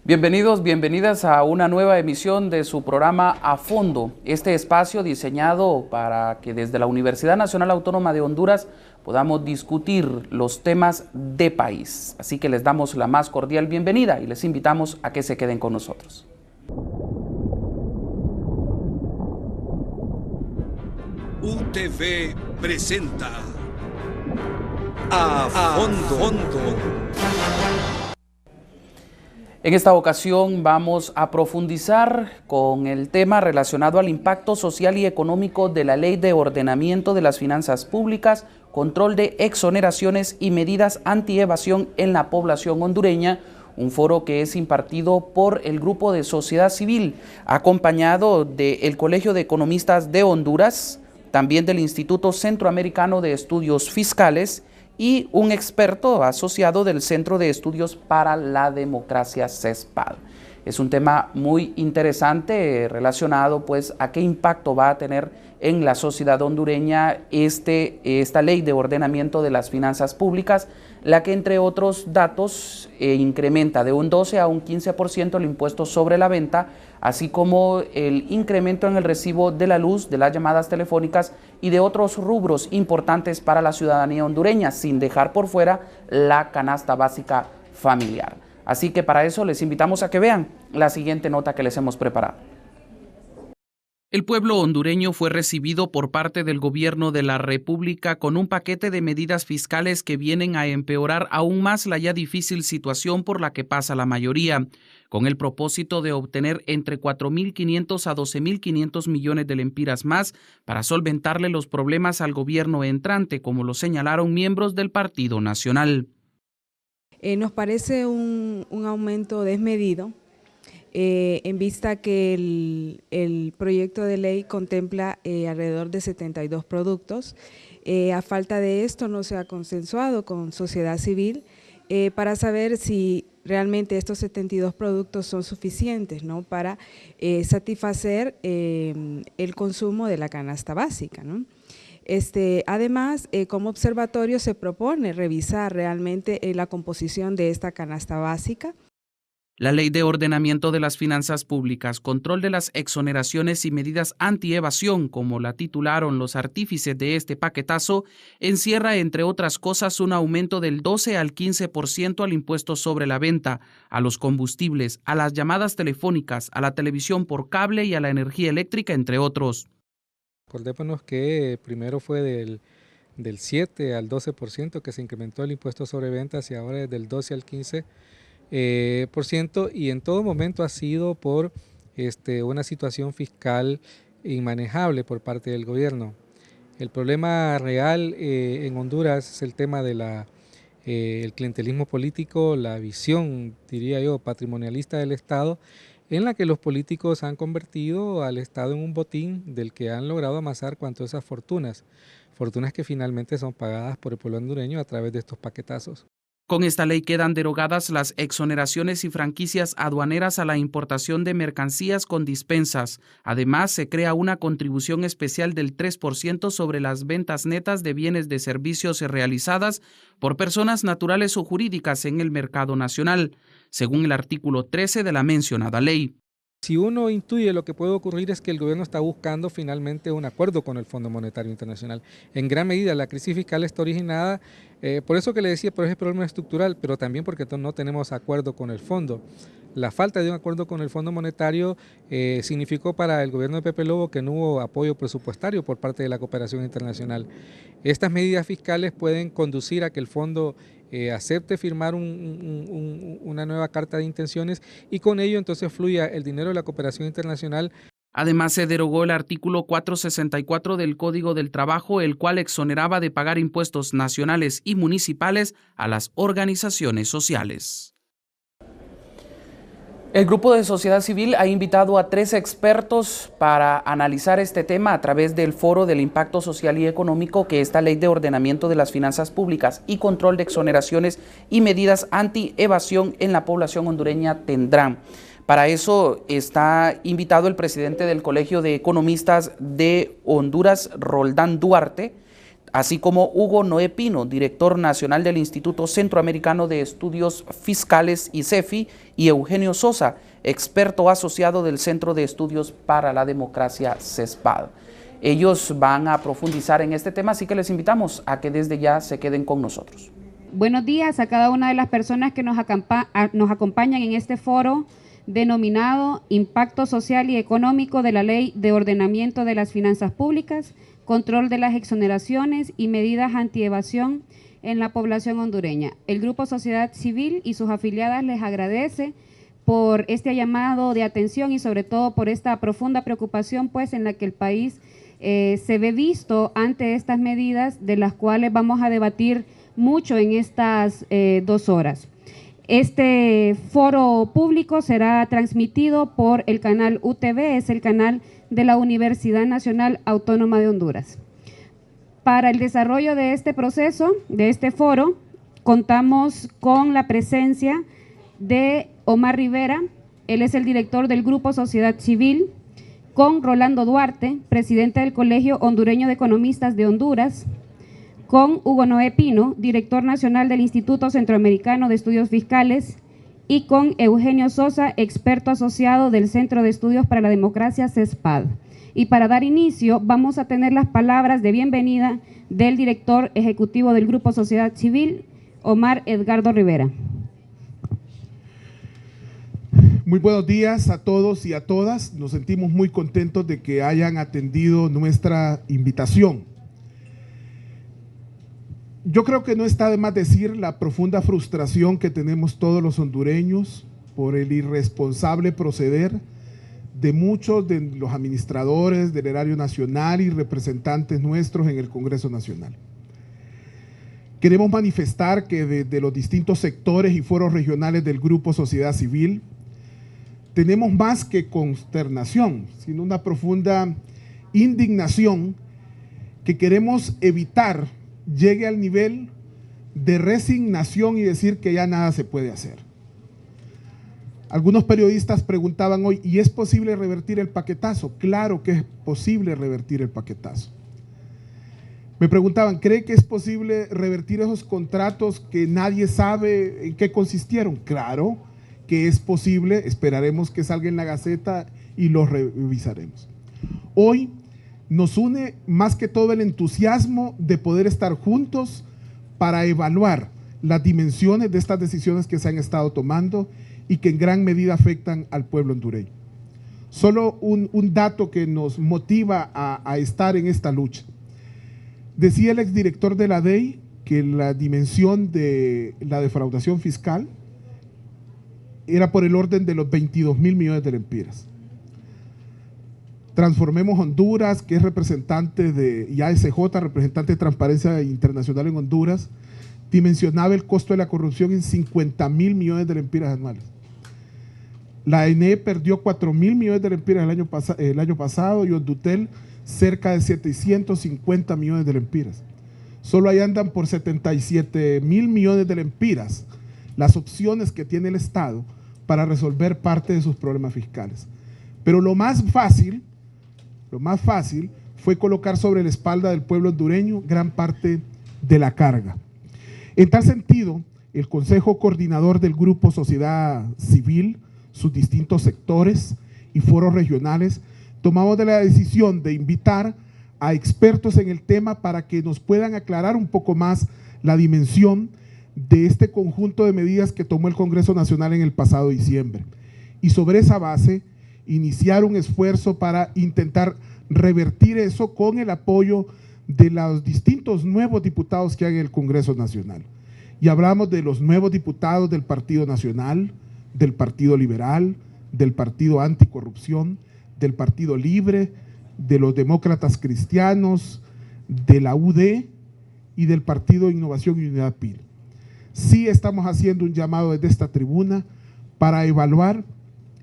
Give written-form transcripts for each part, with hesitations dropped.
Bienvenidos, bienvenidas a una nueva emisión de su programa A Fondo, este espacio diseñado para que desde la Universidad Nacional Autónoma de Honduras podamos discutir los temas de país. Así que les damos la más cordial bienvenida y les invitamos a que se queden con nosotros. UTV presenta A Fondo. En esta ocasión vamos a profundizar con el tema relacionado al impacto social y económico de la Ley de Ordenamiento de las Finanzas Públicas, control de exoneraciones y medidas antievasión en la población hondureña, un foro que es impartido por el Grupo de Sociedad Civil, acompañado del Colegio de Economistas de Honduras, también del Instituto Centroamericano de Estudios Fiscales y un experto asociado del Centro de Estudios para la Democracia, CESPAD. Es un tema muy interesante relacionado pues a qué impacto va a tener en la sociedad hondureña esta ley de ordenamiento de las finanzas públicas, la que entre otros datos incrementa de un 12 a un 15% el impuesto sobre la venta, así como el incremento en el recibo de la luz, de las llamadas telefónicas y de otros rubros importantes para la ciudadanía hondureña, sin dejar por fuera la canasta básica familiar. Así que para eso les invitamos a que vean la siguiente nota que les hemos preparado. El pueblo hondureño fue recibido por parte del gobierno de la República con un paquete de medidas fiscales que vienen a empeorar aún más la ya difícil situación por la que pasa la mayoría, con el propósito de obtener entre 4.500 a 12.500 millones de lempiras más para solventarle los problemas al gobierno entrante, como lo señalaron miembros del Partido Nacional. Nos parece un aumento desmedido. En vista que el proyecto de ley contempla alrededor de 72 productos. A falta de esto no se ha consensuado con sociedad civil para saber si realmente estos 72 productos son suficientes, ¿no?, para satisfacer el consumo de la canasta básica, ¿no? Además, como observatorio se propone revisar realmente la composición de esta canasta básica. La Ley de Ordenamiento de las Finanzas Públicas, control de las exoneraciones y medidas antievasión, como la titularon los artífices de este paquetazo, encierra, entre otras cosas, un aumento del 12 al 15% al impuesto sobre la venta, a los combustibles, a las llamadas telefónicas, a la televisión por cable y a la energía eléctrica, entre otros. Recordémonos que primero fue del 7 al 12% que se incrementó el impuesto sobre ventas y ahora es del 12 al 15%. Y en todo momento ha sido por una situación fiscal inmanejable por parte del gobierno. El problema real en Honduras es el tema de el clientelismo político, la visión, diría yo, patrimonialista del Estado, en la que los políticos han convertido al Estado en un botín del que han logrado amasar cuantiosas fortunas que finalmente son pagadas por el pueblo hondureño a través de estos paquetazos. Con esta ley quedan derogadas las exoneraciones y franquicias aduaneras a la importación de mercancías con dispensas. Además, se crea una contribución especial del 3% sobre las ventas netas de bienes de servicios realizadas por personas naturales o jurídicas en el mercado nacional, según el artículo 13 de la mencionada ley. Si uno intuye, lo que puede ocurrir es que el gobierno está buscando finalmente un acuerdo con el Fondo Monetario Internacional. En gran medida la crisis fiscal está originada, por eso que le decía, por ese problema estructural, pero también porque no tenemos acuerdo con el fondo. La falta de un acuerdo con el Fondo Monetario significó para el gobierno de Pepe Lobo que no hubo apoyo presupuestario por parte de la cooperación internacional. Estas medidas fiscales pueden conducir a que el fondo acepte firmar una nueva carta de intenciones y con ello entonces fluya el dinero de la cooperación internacional. Además, se derogó el artículo 464 del Código del Trabajo, el cual exoneraba de pagar impuestos nacionales y municipales a las organizaciones sociales. El Grupo de Sociedad Civil ha invitado a 3 expertos para analizar este tema a través del Foro del Impacto Social y Económico que esta Ley de Ordenamiento de las Finanzas Públicas y Control de Exoneraciones y Medidas Anti-Evasión en la población hondureña tendrán. Para eso está invitado el presidente del Colegio de Economistas de Honduras, Roldán Duarte, así como Hugo Noé Pino, director nacional del Instituto Centroamericano de Estudios Fiscales ICEFI, y Eugenio Sosa, experto asociado del Centro de Estudios para la Democracia CESPAD. Ellos van a profundizar en este tema, así que les invitamos a que desde ya se queden con nosotros. Buenos días a cada una de las personas que nos acompañan en este foro denominado Impacto Social y Económico de la Ley de Ordenamiento de las Finanzas Públicas, Control de las Exoneraciones y Medidas Antievasión en la población hondureña. El Grupo Sociedad Civil y sus afiliadas les agradece por este llamado de atención y sobre todo por esta profunda preocupación pues en la que el país se ve visto ante estas medidas, de las cuales vamos a debatir mucho en estas 2 horas. Este foro público será transmitido por el canal UTV, es el canal de la Universidad Nacional Autónoma de Honduras. Para el desarrollo de este proceso, de este foro, contamos con la presencia de Omar Rivera, él es el director del Grupo Sociedad Civil, con Rolando Duarte, presidente del Colegio Hondureño de Economistas de Honduras, con Hugo Noé Pino, director nacional del Instituto Centroamericano de Estudios Fiscales, y con Eugenio Sosa, experto asociado del Centro de Estudios para la Democracia CESPAD. Y para dar inicio, vamos a tener las palabras de bienvenida del director ejecutivo del Grupo Sociedad Civil, Omar Edgardo Rivera. Muy buenos días a todos y a todas. Nos sentimos muy contentos de que hayan atendido nuestra invitación. Yo creo que no está de más decir la profunda frustración que tenemos todos los hondureños por el irresponsable proceder de muchos de los administradores del erario nacional y representantes nuestros en el Congreso Nacional. Queremos manifestar que desde los distintos sectores y foros regionales del Grupo Sociedad Civil tenemos más que consternación, sino una profunda indignación que queremos evitar llegue al nivel de resignación y decir que ya nada se puede hacer. Algunos periodistas preguntaban hoy, ¿y es posible revertir el paquetazo? Claro que es posible revertir el paquetazo. Me preguntaban, ¿cree que es posible revertir esos contratos que nadie sabe en qué consistieron? Claro que es posible, esperaremos que salga en la Gaceta y lo revisaremos. Hoy nos une más que todo el entusiasmo de poder estar juntos para evaluar las dimensiones de estas decisiones que se han estado tomando y que en gran medida afectan al pueblo hondureño. Solo un dato que nos motiva a estar en esta lucha. Decía el exdirector de la DEI que la dimensión de la defraudación fiscal era por el orden de los 22,000 millones de lempiras. Transformemos Honduras, que es representante de ASJ, representante de Transparencia Internacional en Honduras, dimensionaba el costo de la corrupción en 50,000 millones de lempiras anuales. La ENE perdió 4,000 millones de lempiras el año pasado y Hondutel cerca de 750 millones de lempiras. Solo ahí andan por 77,000 millones de lempiras las opciones que tiene el Estado para resolver parte de sus problemas fiscales. Pero lo más fácil fue colocar sobre la espalda del pueblo hondureño gran parte de la carga. En tal sentido, el Consejo Coordinador del Grupo Sociedad Civil, sus distintos sectores y foros regionales, tomamos la decisión de invitar a expertos en el tema para que nos puedan aclarar un poco más la dimensión de este conjunto de medidas que tomó el Congreso Nacional en el pasado diciembre. Y sobre esa base, iniciar un esfuerzo para intentar revertir eso con el apoyo de los distintos nuevos diputados que hay en el Congreso Nacional. Y hablamos de los nuevos diputados del Partido Nacional, del Partido Liberal, del Partido Anticorrupción, del Partido Libre, de los Demócratas Cristianos, de la UD y del Partido Innovación y Unidad PIL. Sí estamos haciendo un llamado desde esta tribuna para evaluar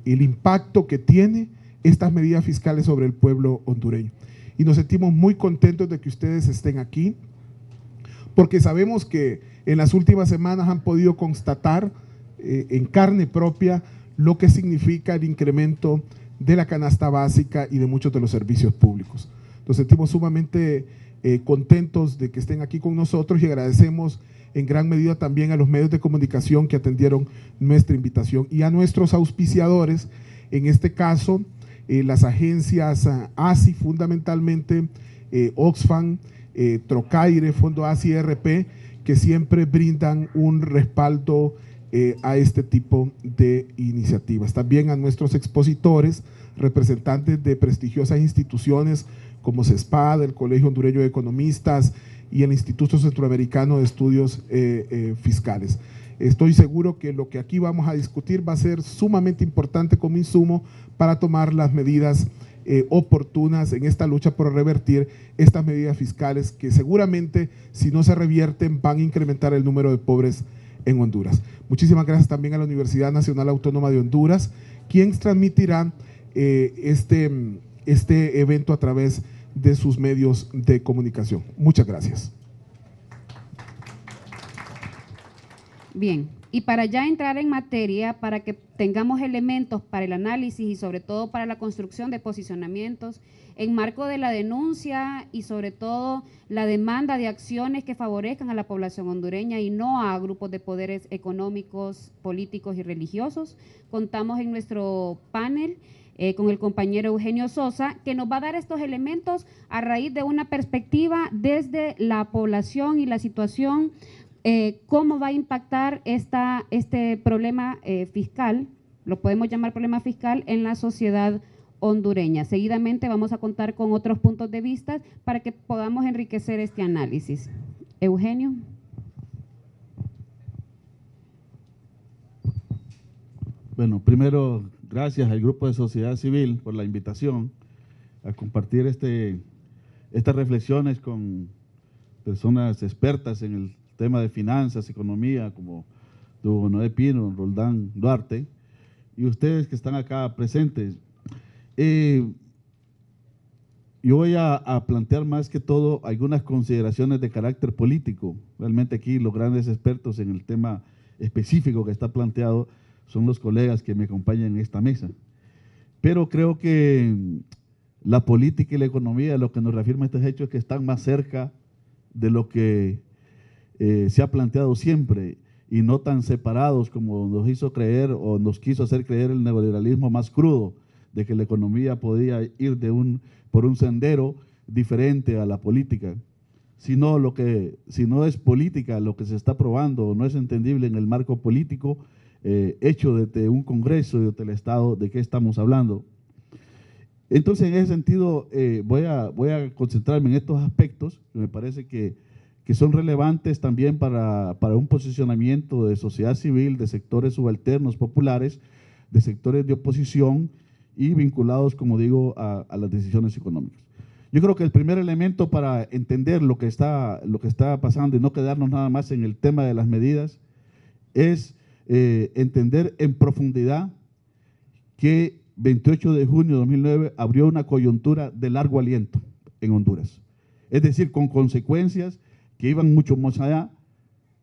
el impacto que tiene estas medidas fiscales sobre el pueblo hondureño. Y nos sentimos muy contentos de que ustedes estén aquí, porque sabemos que en las últimas semanas han podido constatar en carne propia lo que significa el incremento de la canasta básica y de muchos de los servicios públicos. Nos sentimos sumamente contentos de que estén aquí con nosotros y agradecemos en gran medida también a los medios de comunicación que atendieron nuestra invitación y a nuestros auspiciadores, en este caso las agencias ASI fundamentalmente, Oxfam, Trocaire, Fondo ASI RP, que siempre brindan un respaldo a este tipo de iniciativas. También a nuestros expositores, representantes de prestigiosas instituciones como CESPAD, el Colegio Hondureño de Economistas y el Instituto Centroamericano de Estudios Fiscales. Estoy seguro que lo que aquí vamos a discutir va a ser sumamente importante como insumo para tomar las medidas oportunas en esta lucha por revertir estas medidas fiscales que seguramente, si no se revierten, van a incrementar el número de pobres en Honduras. Muchísimas gracias también a la Universidad Nacional Autónoma de Honduras, quien transmitirá este evento a través de sus medios de comunicación. Muchas gracias. Bien, y para ya entrar en materia, para que tengamos elementos para el análisis y sobre todo para la construcción de posicionamientos en marco de la denuncia y sobre todo la demanda de acciones que favorezcan a la población hondureña y no a grupos de poderes económicos, políticos y religiosos, contamos en nuestro panel con el compañero Eugenio Sosa, que nos va a dar estos elementos a raíz de una perspectiva desde la población y la situación, cómo va a impactar este problema fiscal, lo podemos llamar problema fiscal, en la sociedad hondureña. Seguidamente vamos a contar con otros puntos de vista para que podamos enriquecer este análisis. Eugenio. Bueno, primero, gracias al Grupo de Sociedad Civil por la invitación a compartir estas reflexiones con personas expertas en el tema de finanzas, economía, como don Noé Pino, Roldán Duarte, y ustedes que están acá presentes. Yo voy a plantear más que todo algunas consideraciones de carácter político. Realmente aquí los grandes expertos en el tema específico que está planteado son los colegas que me acompañan en esta mesa. Pero creo que la política y la economía, lo que nos reafirma estos hechos es que están más cerca de lo que se ha planteado siempre y no tan separados como nos hizo creer o nos quiso hacer creer el neoliberalismo más crudo, de que la economía podía ir por un sendero diferente a la política. Si no es política lo que se está probando, no es entendible en el marco político hecho desde un Congreso y desde el Estado, ¿de qué estamos hablando? Entonces, en ese sentido, voy a concentrarme en estos aspectos que me parece que son relevantes también para un posicionamiento de sociedad civil, de sectores subalternos populares, de sectores de oposición y vinculados, como digo, a las decisiones económicas. Yo creo que el primer elemento para entender lo que está pasando y no quedarnos nada más en el tema de las medidas es entender en profundidad que 28 de junio de 2009 abrió una coyuntura de largo aliento en Honduras. Es decir, con consecuencias que iban mucho más allá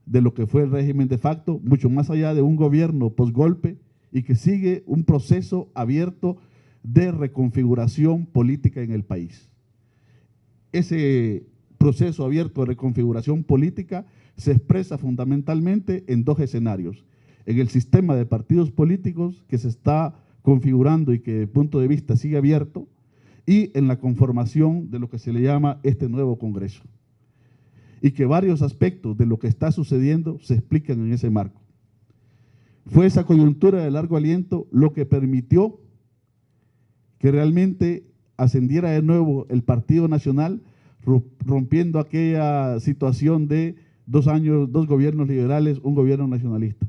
de lo que fue el régimen de facto, mucho más allá de un gobierno posgolpe y que sigue un proceso abierto de reconfiguración política en el país. Ese proceso abierto de reconfiguración política se expresa fundamentalmente en dos escenarios: en el sistema de partidos políticos que se está configurando y que desde el punto de vista sigue abierto, y en la conformación de lo que se le llama este nuevo Congreso. Y que varios aspectos de lo que está sucediendo se explican en ese marco. Fue esa coyuntura de largo aliento lo que permitió que realmente ascendiera de nuevo el Partido Nacional, rompiendo aquella situación de 2 años, 2 gobiernos liberales, un gobierno nacionalista.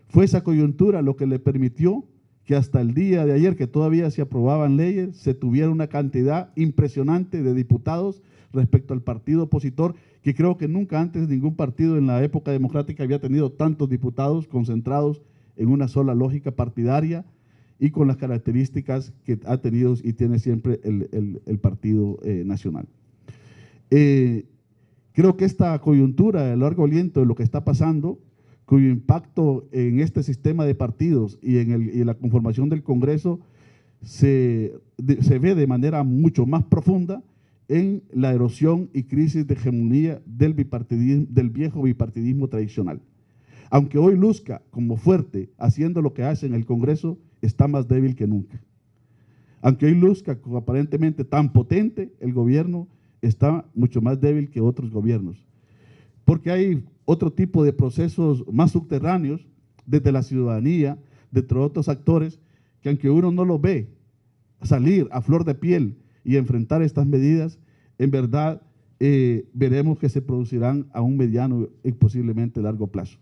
Fue esa coyuntura lo que le permitió que hasta el día de ayer, que todavía se aprobaban leyes, se tuviera una cantidad impresionante de diputados respecto al partido opositor, que creo que nunca antes ningún partido en la época democrática había tenido tantos diputados concentrados en una sola lógica partidaria y con las características que ha tenido y tiene siempre el Partido Nacional. Creo que esta coyuntura de largo aliento de lo que está pasando, cuyo impacto en este sistema de partidos y en la conformación del Congreso se ve de manera mucho más profunda, en la erosión y crisis de hegemonía del viejo bipartidismo tradicional. Aunque hoy luzca como fuerte haciendo lo que hace en el Congreso, está más débil que nunca. Aunque hoy luzca como aparentemente tan potente, el gobierno está mucho más débil que otros gobiernos. Porque hay otro tipo de procesos más subterráneos desde la ciudadanía, de otros actores, que aunque uno no lo ve salir a flor de piel y enfrentar estas medidas, en verdad veremos que se producirán a un mediano y posiblemente largo plazo.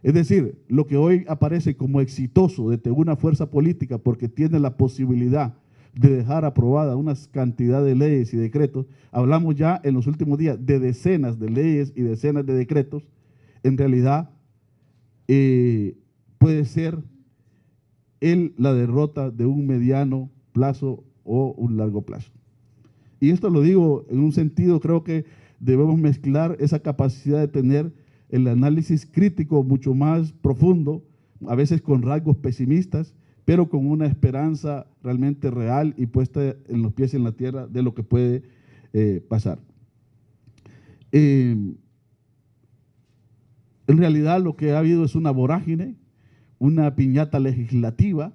Es decir, lo que hoy aparece como exitoso desde una fuerza política porque tiene la posibilidad de dejar aprobada una cantidad de leyes y decretos, hablamos ya en los últimos días de decenas de leyes y decenas de decretos, en realidad puede ser la derrota de un mediano plazo o un largo plazo. Y esto lo digo en un sentido, creo que debemos mezclar esa capacidad de tener el análisis crítico mucho más profundo, a veces con rasgos pesimistas, pero con una esperanza realmente real y puesta en los pies en la tierra de lo que puede pasar. En realidad lo que ha habido es una vorágine, una piñata legislativa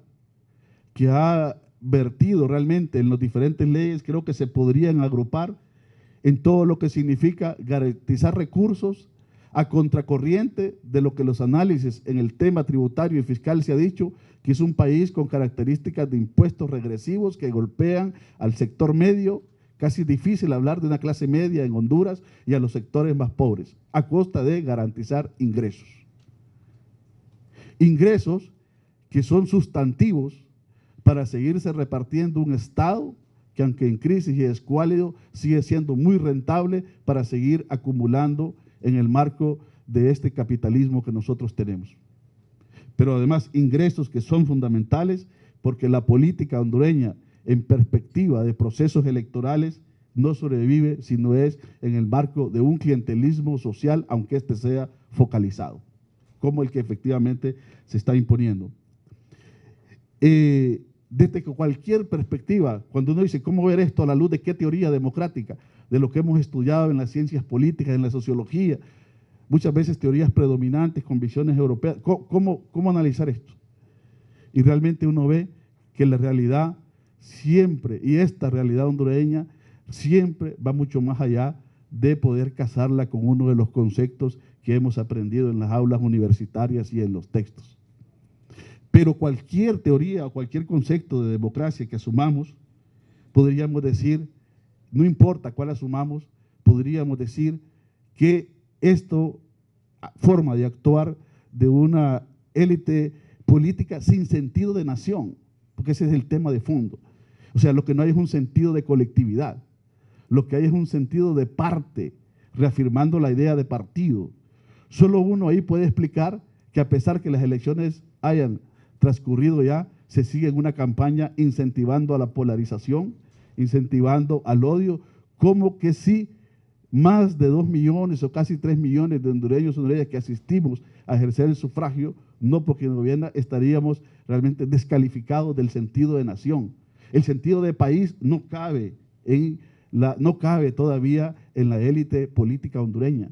que ha vertido realmente en las diferentes leyes, creo que se podrían agrupar en todo lo que significa garantizar recursos a contracorriente de lo que los análisis en el tema tributario y fiscal se ha dicho, que es un país con características de impuestos regresivos que golpean al sector medio, casi difícil hablar de una clase media en Honduras, y a los sectores más pobres, a costa de garantizar ingresos. Ingresos que son sustantivos para seguirse repartiendo un Estado que, aunque en crisis y escuálido, sigue siendo muy rentable para seguir acumulando en el marco de este capitalismo que nosotros tenemos. Pero además ingresos que son fundamentales porque la política hondureña en perspectiva de procesos electorales no sobrevive si no es en el marco de un clientelismo social, aunque este sea focalizado, como el que efectivamente se está imponiendo. Desde cualquier perspectiva, cuando uno dice cómo ver esto a la luz de qué teoría democrática, de lo que hemos estudiado en las ciencias políticas, en la sociología, muchas veces teorías predominantes con visiones europeas, ¿cómo analizar esto? Y realmente uno ve que la realidad siempre, y esta realidad hondureña, siempre va mucho más allá de poder casarla con uno de los conceptos que hemos aprendido en las aulas universitarias y en los textos. Pero cualquier teoría o cualquier concepto de democracia que asumamos, podríamos decir, no importa cuál asumamos, podríamos decir que esto forma de actuar de una élite política sin sentido de nación, porque ese es el tema de fondo. O sea, lo que no hay es un sentido de colectividad, lo que hay es un sentido de parte, reafirmando la idea de partido. Solo uno ahí puede explicar que a pesar que las elecciones hayan transcurrido ya, se sigue en una campaña incentivando a la polarización, incentivando al odio, como que si más de 2 millones o casi 3 millones de hondureños y hondureñas que asistimos a ejercer el sufragio, no porque nos gobierna, estaríamos realmente descalificados del sentido de nación. El sentido de país no cabe todavía en la élite política hondureña.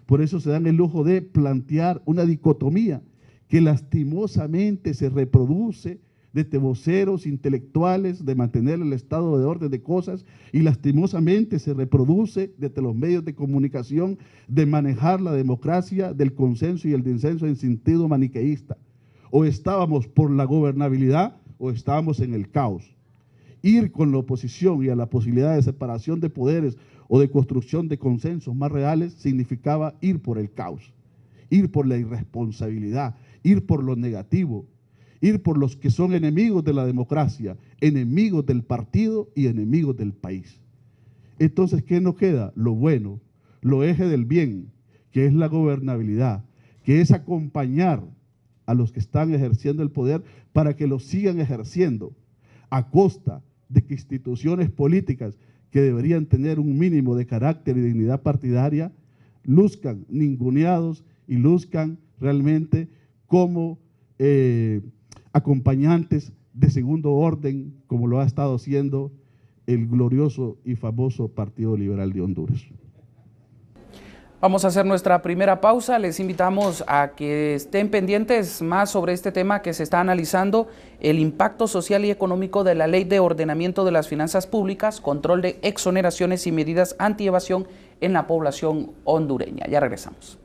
Por eso se dan el lujo de plantear una dicotomía que lastimosamente se reproduce desde voceros intelectuales de mantener el estado de orden de cosas, y lastimosamente se reproduce desde los medios de comunicación de manejar la democracia del consenso y el disenso en sentido maniqueísta. O estábamos por la gobernabilidad o estábamos en el caos. Ir con la oposición y a la posibilidad de separación de poderes o de construcción de consensos más reales significaba ir por el caos, ir por la irresponsabilidad, ir por lo negativo, ir por los que son enemigos de la democracia, enemigos del partido y enemigos del país. Entonces, ¿qué nos queda? Lo bueno, lo eje del bien, que es la gobernabilidad, que es acompañar a los que están ejerciendo el poder para que lo sigan ejerciendo a costa de que instituciones políticas que deberían tener un mínimo de carácter y dignidad partidaria luzcan ninguneados y luzcan realmente como acompañantes de segundo orden, como lo ha estado haciendo el glorioso y famoso Partido Liberal de Honduras. Vamos a hacer nuestra primera pausa. Les invitamos a que estén pendientes más sobre este tema que se está analizando, el impacto social y económico de la Ley de Ordenamiento de las Finanzas Públicas, control de exoneraciones y medidas antievasión en la población hondureña. Ya regresamos.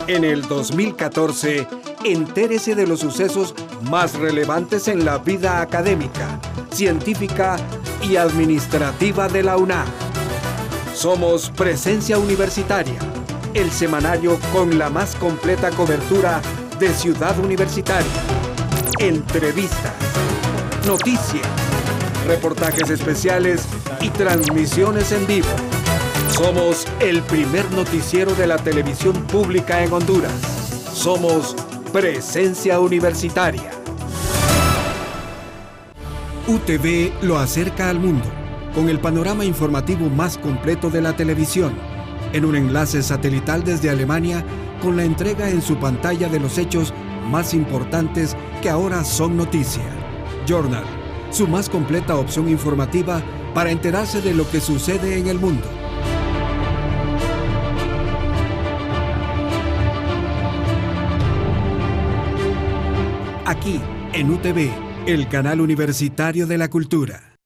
En el 2014, entérese de los sucesos más relevantes en la vida académica, científica y administrativa de la UNAM. Somos Presencia Universitaria, el semanario con la más completa cobertura de Ciudad Universitaria. Entrevistas, noticias, reportajes especiales y transmisiones en vivo. Somos el primer noticiero de la televisión pública en Honduras. Somos Presencia Universitaria. UTV lo acerca al mundo, con el panorama informativo más completo de la televisión, en un enlace satelital desde Alemania, con la entrega en su pantalla de los hechos más importantes que ahora son noticia. Journal, su más completa opción informativa para enterarse de lo que sucede en el mundo. Aquí, en UTV, el canal universitario de la cultura.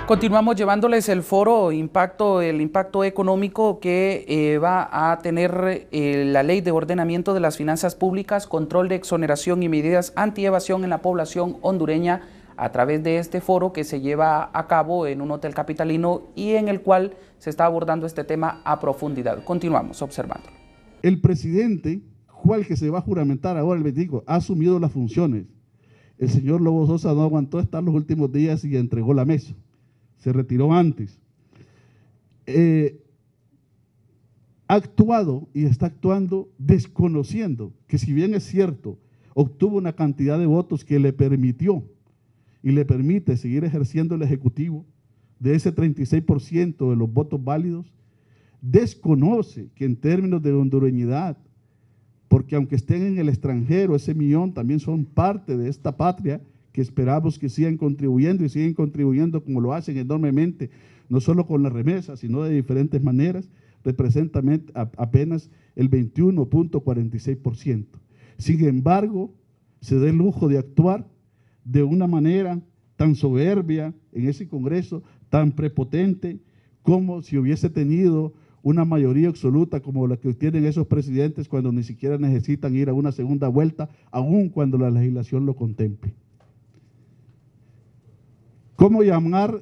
Continuamos llevándoles el foro el impacto económico que va a tener la Ley de Ordenamiento de las Finanzas Públicas, control de exoneración y medidas antievasión en la población hondureña, a través de este foro que se lleva a cabo en un hotel capitalino y en el cual se está abordando este tema a profundidad. Continuamos observando. El presidente, cual que se va a juramentar ahora el 25, ha asumido las funciones. El señor Lobo Sosa no aguantó estar los últimos días y entregó la mesa. Se retiró antes. Ha actuado y está actuando desconociendo que, si bien es cierto, obtuvo una cantidad de votos que le permitió y le permite seguir ejerciendo el Ejecutivo, de ese 36% de los votos válidos, desconoce que en términos de hondureñidad, porque aunque estén en el extranjero, ese millón también son parte de esta patria, que esperamos que sigan contribuyendo y siguen contribuyendo como lo hacen enormemente, no solo con las remesas, sino de diferentes maneras, representa apenas el 21.46%. Sin embargo, se da el lujo de actuar de una manera tan soberbia en ese Congreso, tan prepotente, como si hubiese tenido una mayoría absoluta como la que tienen esos presidentes cuando ni siquiera necesitan ir a una segunda vuelta, aun cuando la legislación lo contemple. ¿Cómo llamar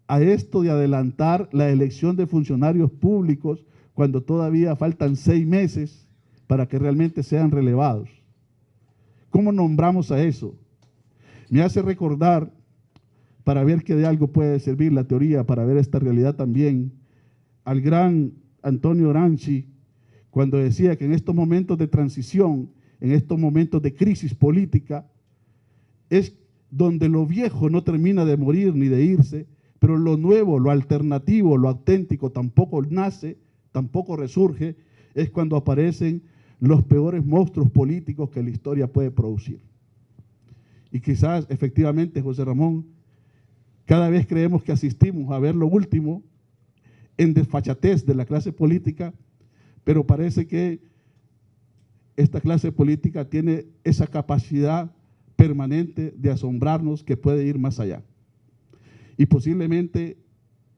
a esto de adelantar la elección de funcionarios públicos cuando todavía faltan 6 meses para que realmente sean relevados? ¿Cómo nombramos a eso? Me hace recordar, para ver que de algo puede servir la teoría, para ver esta realidad también, al gran Antonio Gramsci, cuando decía que en estos momentos de transición, en estos momentos de crisis política, es donde lo viejo no termina de morir ni de irse, pero lo nuevo, lo alternativo, lo auténtico tampoco nace, tampoco resurge, es cuando aparecen los peores monstruos políticos que la historia puede producir. Y quizás, efectivamente, José Ramón, cada vez creemos que asistimos a ver lo último en desfachatez de la clase política, pero parece que esta clase política tiene esa capacidad permanente de asombrarnos que puede ir más allá. Y posiblemente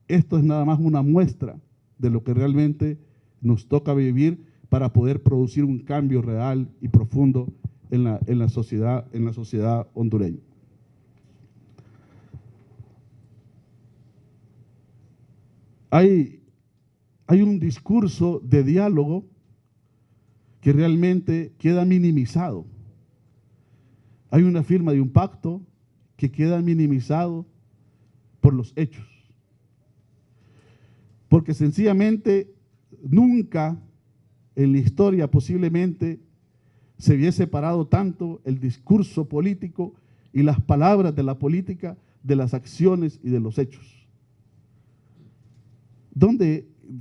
esto es nada más una muestra de lo que realmente nos toca vivir para poder producir un cambio real y profundo en la sociedad hondureña. Hay un discurso de diálogo que realmente queda minimizado. Hay una firma de un pacto que queda minimizado por los hechos. Porque sencillamente nunca en la historia posiblemente se había separado tanto el discurso político y las palabras de la política de las acciones y de los hechos.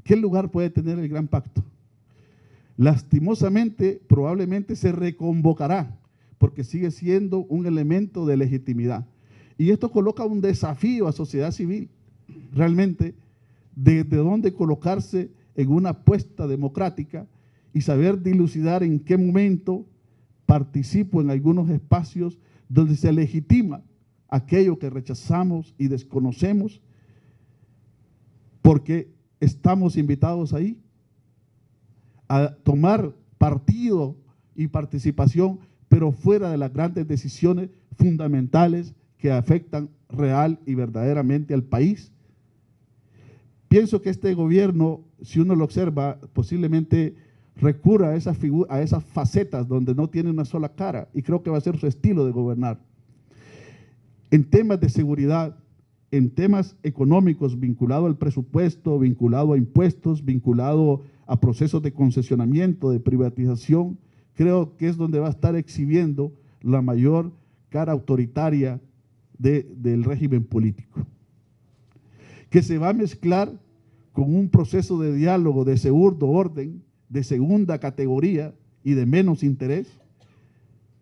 ¿Qué lugar puede tener el Gran Pacto? Lastimosamente, probablemente se reconvocará, porque sigue siendo un elemento de legitimidad. Y esto coloca un desafío a sociedad civil, realmente, de dónde colocarse en una apuesta democrática y saber dilucidar en qué momento participo en algunos espacios donde se legitima aquello que rechazamos y desconocemos, porque estamos invitados ahí a tomar partido y participación, pero fuera de las grandes decisiones fundamentales que afectan real y verdaderamente al país. Pienso que este gobierno, si uno lo observa, posiblemente recurra a esas facetas donde no tiene una sola cara, y creo que va a ser su estilo de gobernar. En temas de seguridad, en temas económicos, vinculado al presupuesto, vinculado a impuestos, vinculado a procesos de concesionamiento, de privatización, creo que es donde va a estar exhibiendo la mayor cara autoritaria del régimen político, que se va a mezclar con un proceso de diálogo de segundo orden, de segunda categoría y de menos interés,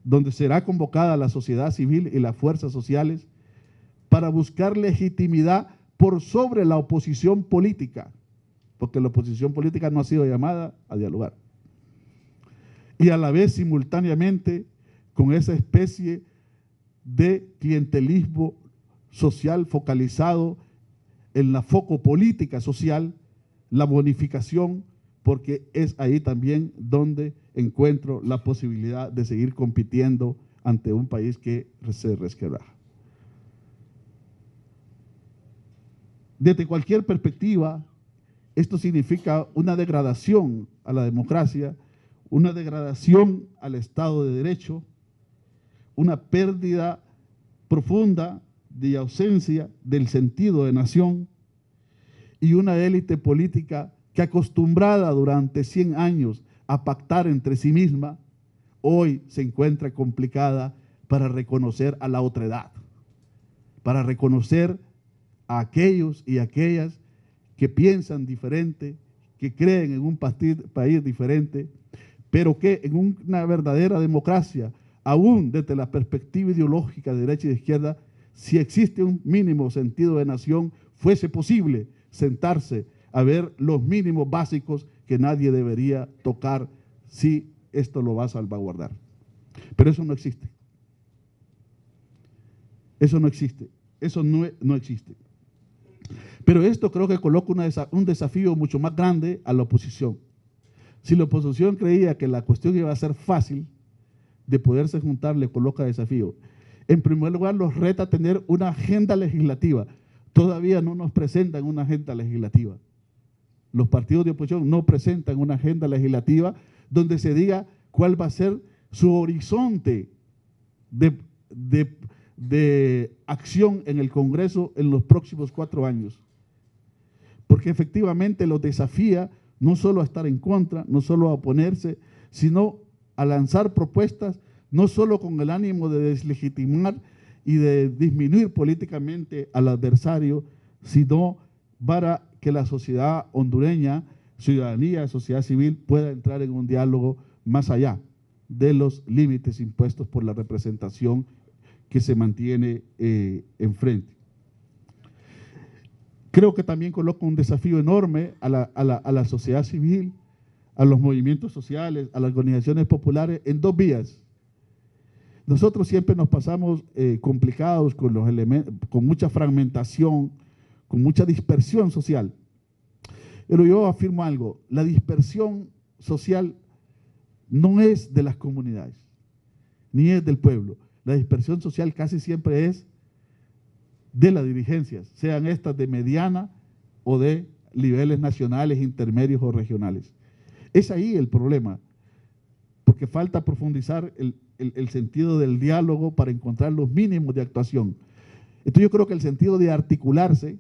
donde será convocada la sociedad civil y las fuerzas sociales para buscar legitimidad por sobre la oposición política, porque la oposición política no ha sido llamada a dialogar. Y a la vez, simultáneamente, con esa especie de clientelismo social focalizado en la foco política social, la bonificación, porque es ahí también donde encuentro la posibilidad de seguir compitiendo ante un país que se resquebraja. Desde cualquier perspectiva, esto significa una degradación a la democracia, una degradación al Estado de Derecho, una pérdida profunda de ausencia del sentido de nación y una élite política que, acostumbrada durante 100 años a pactar entre sí misma, hoy se encuentra complicada para reconocer a la otredad, para reconocer a aquellos y aquellas que piensan diferente, que creen en un país diferente, pero que en una verdadera democracia, aún desde la perspectiva ideológica de derecha y de izquierda, si existe un mínimo sentido de nación, fuese posible sentarse a ver los mínimos básicos que nadie debería tocar si esto lo va a salvaguardar. Pero eso no existe. Eso no existe. Eso no existe. Pero esto creo que coloca un desafío mucho más grande a la oposición. Si la oposición creía que la cuestión iba a ser fácil de poderse juntar, le coloca desafío. En primer lugar, los reta a tener una agenda legislativa. Todavía no nos presentan una agenda legislativa. Los partidos de oposición no presentan una agenda legislativa donde se diga cuál va a ser su horizonte de acción en el Congreso en los próximos 4 años. Porque efectivamente los desafía no solo a estar en contra, no solo a oponerse, sino a lanzar propuestas, no solo con el ánimo de deslegitimar y de disminuir políticamente al adversario, sino para que la sociedad hondureña, ciudadanía, sociedad civil, pueda entrar en un diálogo más allá de los límites impuestos por la representación que se mantiene enfrente. Creo que también coloca un desafío enorme a la sociedad civil, a los movimientos sociales, a las organizaciones populares en 2 vías. Nosotros siempre nos pasamos complicados con los elementos, con mucha fragmentación, con mucha dispersión social. Pero yo afirmo algo, la dispersión social no es de las comunidades, ni es del pueblo. La dispersión social casi siempre es de las dirigencias, sean estas de mediana o de niveles nacionales, intermedios o regionales. Es ahí el problema, porque falta profundizar el sentido del diálogo para encontrar los mínimos de actuación. Entonces yo creo que el sentido de articularse,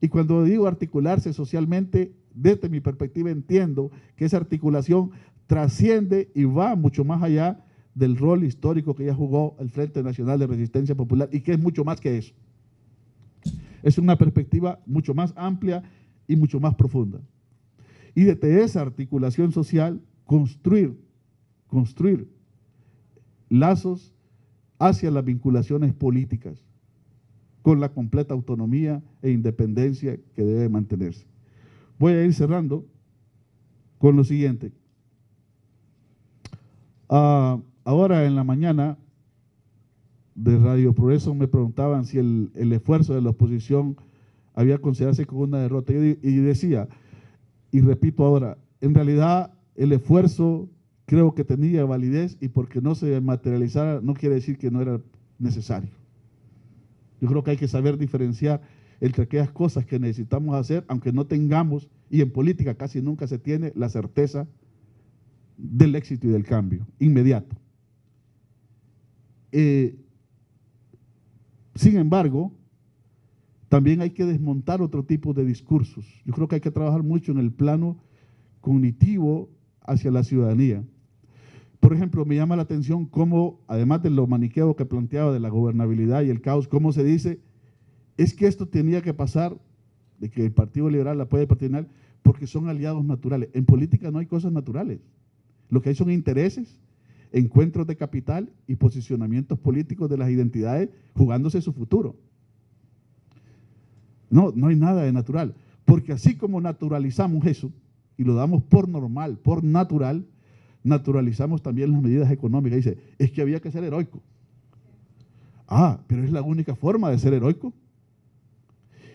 y cuando digo articularse socialmente, desde mi perspectiva entiendo que esa articulación trasciende y va mucho más allá del rol histórico que ya jugó el Frente Nacional de Resistencia Popular y que es mucho más que eso. Es una perspectiva mucho más amplia y mucho más profunda. Y desde esa articulación social, construir lazos hacia las vinculaciones políticas, con la completa autonomía e independencia que debe mantenerse. Voy a ir cerrando con lo siguiente. Ahora en la mañana de Radio Progreso me preguntaban si el esfuerzo de la oposición había considerarse como una derrota. Y decía, y repito ahora, en realidad el esfuerzo creo que tenía validez y porque no se materializara no quiere decir que no era necesario. Yo creo que hay que saber diferenciar entre aquellas cosas que necesitamos hacer, aunque no tengamos, y en política casi nunca se tiene la certeza del éxito y del cambio inmediato. Sin embargo, también hay que desmontar otro tipo de discursos. Yo creo que hay que trabajar mucho en el plano cognitivo hacia la ciudadanía. Por ejemplo, me llama la atención cómo, además de lo maniqueo que planteaba de la gobernabilidad y el caos, cómo se dice, es que esto tenía que pasar, de que el Partido Liberal apoye el Partido Liberal, porque son aliados naturales. En política no hay cosas naturales. Lo que hay son intereses, encuentros de capital y posicionamientos políticos de las identidades jugándose su futuro. No hay nada de natural, porque así como naturalizamos eso y lo damos por normal, por natural, naturalizamos también las medidas económicas. Dice, es que había que ser heroico. Pero es la única forma de ser heroico.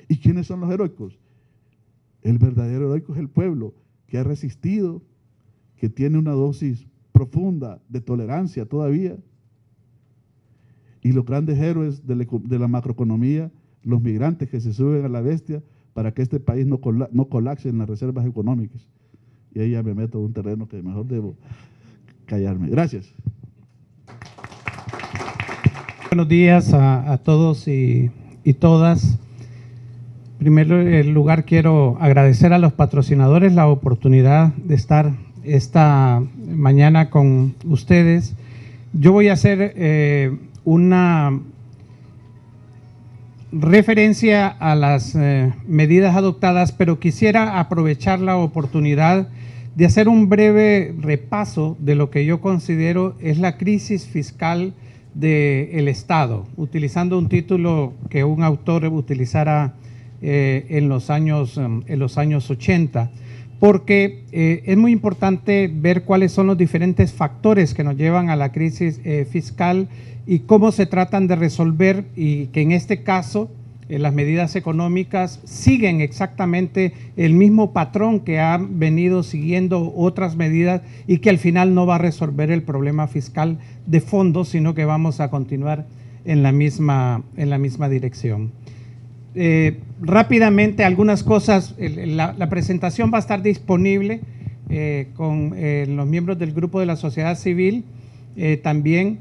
¿Y quiénes son los heroicos? El verdadero heroico es el pueblo que ha resistido, que tiene una dosis profunda de tolerancia todavía. Y los grandes héroes de la macroeconomía, los migrantes que se suben a la bestia para que este país no colapse en las reservas económicas. Y ahí ya me meto en un terreno que mejor debo callarme. Gracias. Buenos días a todos y todas. En primer lugar, quiero agradecer a los patrocinadores la oportunidad de estar esta mañana con ustedes. Yo voy a hacer una referencia a las medidas adoptadas, pero quisiera aprovechar la oportunidad de hacer un breve repaso de lo que yo considero es la crisis fiscal del Estado, utilizando un título que un autor utilizara en los años 80, porque es muy importante ver cuáles son los diferentes factores que nos llevan a la crisis fiscal y cómo se tratan de resolver, y que en este caso las medidas económicas siguen exactamente el mismo patrón que han venido siguiendo otras medidas y que al final no va a resolver el problema fiscal de fondo, sino que vamos a continuar en la misma dirección. Rápidamente, algunas cosas. La presentación va a estar disponible con los miembros del grupo de la sociedad civil también,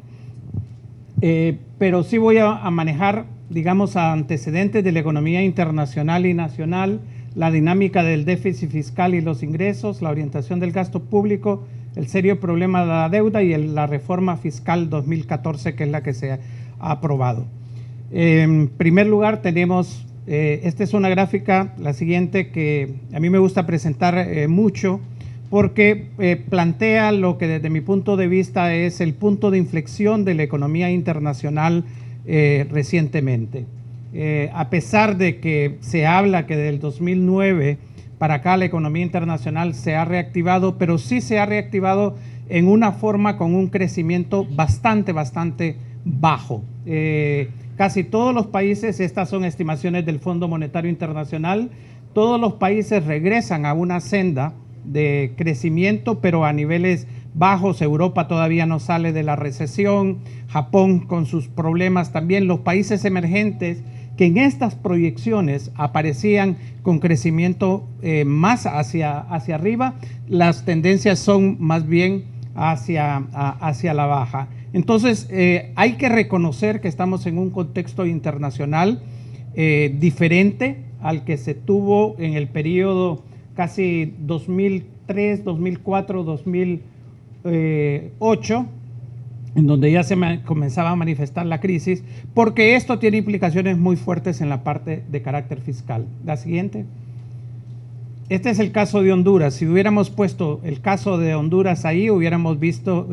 pero sí voy a manejar, digamos, antecedentes de la economía internacional y nacional, la dinámica del déficit fiscal y los ingresos, la orientación del gasto público, el serio problema de la deuda y la reforma fiscal 2014, que es la que se ha aprobado. En primer lugar tenemos, esta es una gráfica, la siguiente, que a mí me gusta presentar mucho, porque plantea lo que desde mi punto de vista es el punto de inflexión de la economía internacional recientemente. A pesar de que se habla que del 2009 para acá la economía internacional se ha reactivado, pero sí se ha reactivado en una forma con un crecimiento bastante bajo. Casi todos los países, estas son estimaciones del Fondo Monetario Internacional, todos los países regresan a una senda de crecimiento, pero a niveles bajos. Europa todavía no sale de la recesión, Japón con sus problemas también. Los países emergentes que en estas proyecciones aparecían con crecimiento más hacia arriba, las tendencias son más bien hacia la baja. Entonces, hay que reconocer que estamos en un contexto internacional diferente al que se tuvo en el periodo casi 2003, 2004, 2008, en donde ya se comenzaba a manifestar la crisis, porque esto tiene implicaciones muy fuertes en la parte de carácter fiscal. La siguiente. Este es el caso de Honduras. Si hubiéramos puesto el caso de Honduras ahí, hubiéramos visto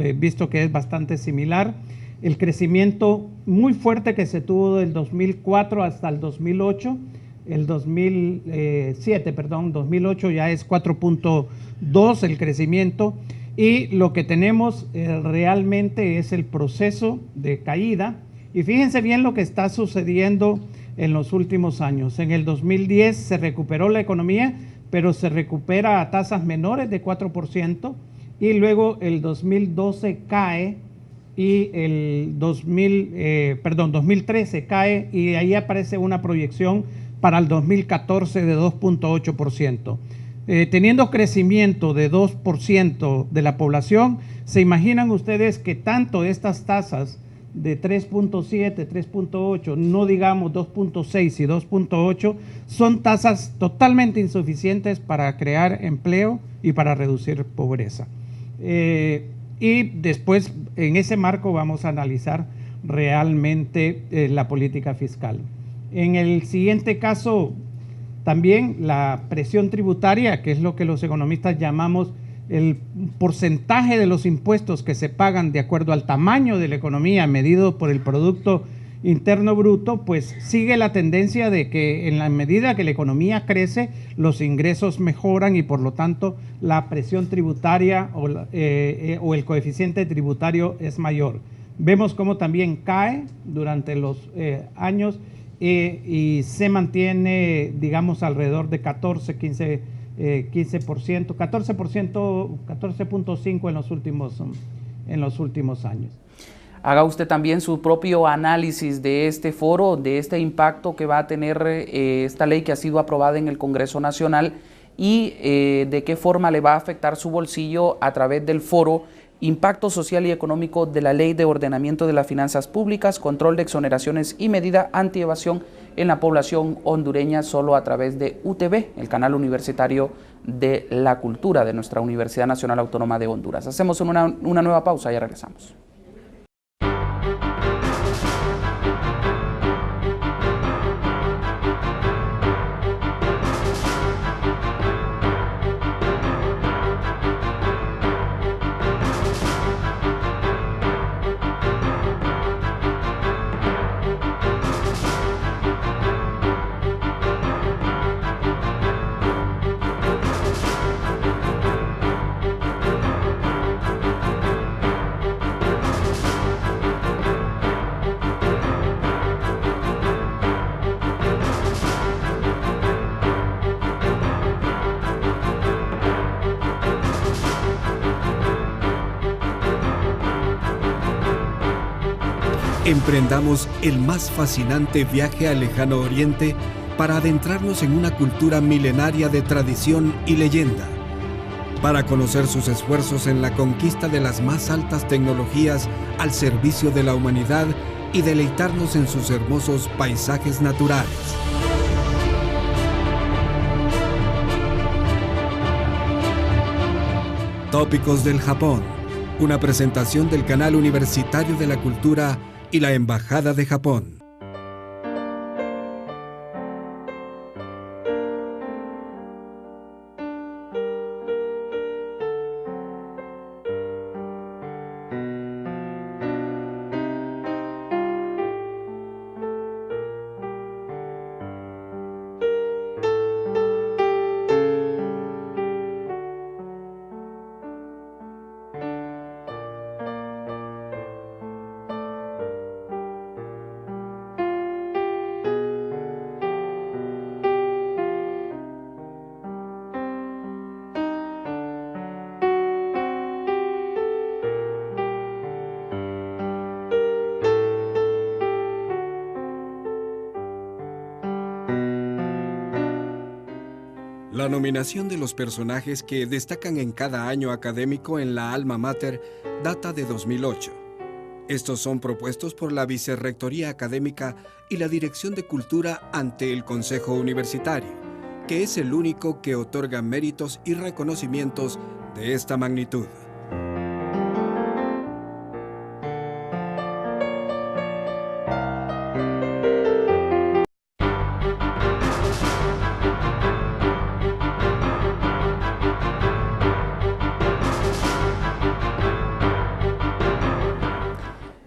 que es bastante similar. El crecimiento muy fuerte que se tuvo del 2004 hasta el 2008, el 2008 ya es 4.2 el crecimiento, y lo que tenemos realmente es el proceso de caída. Y fíjense bien lo que está sucediendo en los últimos años. En el 2010 se recuperó la economía, pero se recupera a tasas menores de 4%, y luego el 2012 cae, y el 2013 cae, y ahí aparece una proyección para el 2014 de 2.8%. Teniendo crecimiento de 2% de la población, ¿se imaginan ustedes que tanto estas tasas de 3.7, 3.8, no digamos 2.6 y 2.8, son tasas totalmente insuficientes para crear empleo y para reducir pobreza? Y después, en ese marco, vamos a analizar realmente la política fiscal. En el siguiente caso, también la presión tributaria, que es lo que los economistas llamamos el porcentaje de los impuestos que se pagan de acuerdo al tamaño de la economía medido por el Producto Interno Bruto, pues sigue la tendencia de que en la medida que la economía crece, los ingresos mejoran, y por lo tanto la presión tributaria o el coeficiente tributario es mayor. Vemos cómo también cae durante los años, y se mantiene, digamos, alrededor de 15%, 14.5% en los últimos años. Haga usted también su propio análisis de este foro, de este impacto que va a tener esta ley que ha sido aprobada en el Congreso Nacional, y de qué forma le va a afectar su bolsillo a través del foro Impacto Social y Económico de la Ley de Ordenamiento de las Finanzas Públicas, Control de Exoneraciones y Medida Antievasión en la población hondureña, solo a través de UTV, el canal universitario de la cultura de nuestra Universidad Nacional Autónoma de Honduras. Hacemos una nueva pausa y ya regresamos. Emprendamos el más fascinante viaje al lejano oriente para adentrarnos en una cultura milenaria de tradición y leyenda, para conocer sus esfuerzos en la conquista de las más altas tecnologías al servicio de la humanidad y deleitarnos en sus hermosos paisajes naturales. Tópicos del Japón, una presentación del Canal Universitario de la Cultura y la Embajada de Japón. La nominación de los personajes que destacan en cada año académico en la Alma Mater data de 2008. Estos son propuestos por la Vicerrectoría Académica y la Dirección de Cultura ante el Consejo Universitario, que es el único que otorga méritos y reconocimientos de esta magnitud.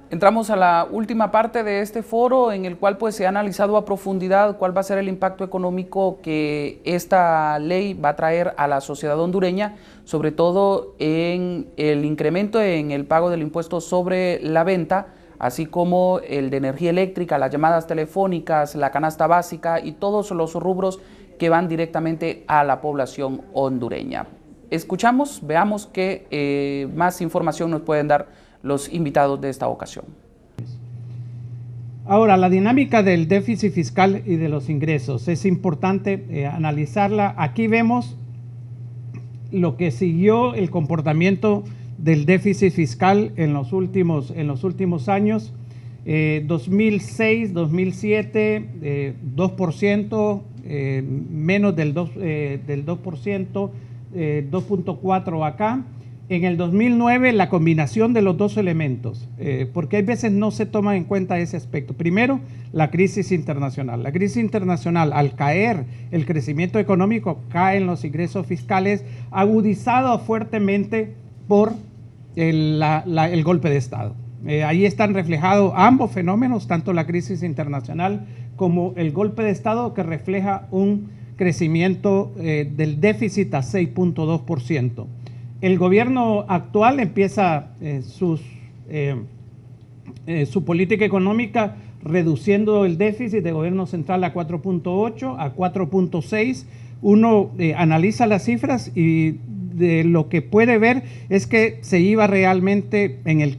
Entramos a la última parte de este foro en el cual pues se ha analizado a profundidad cuál va a ser el impacto económico que esta ley va a traer a la sociedad hondureña, sobre todo en el incremento en el pago del impuesto sobre la venta, así como el de energía eléctrica, las llamadas telefónicas, la canasta básica y todos los rubros que van directamente a la población hondureña. Escuchamos, veamos qué más información nos pueden dar los invitados de esta ocasión. Ahora, la dinámica del déficit fiscal y de los ingresos es importante analizarla. Aquí vemos lo que siguió el comportamiento del déficit fiscal en los últimos años. 2006, 2007, 2%, menos del 2%, 2.4% acá. En el 2009, la combinación de los dos elementos, porque hay veces no se toma en cuenta ese aspecto. Primero, la crisis internacional. La crisis internacional, al caer el crecimiento económico, caen los ingresos fiscales, agudizado fuertemente por el golpe de Estado. Ahí están reflejados ambos fenómenos, tanto la crisis internacional como el golpe de Estado, que refleja un crecimiento del déficit a 6.2%. El gobierno actual empieza su política económica reduciendo el déficit de gobierno central a 4.8, a 4.6. Uno analiza las cifras y de lo que puede ver es que se iba realmente en el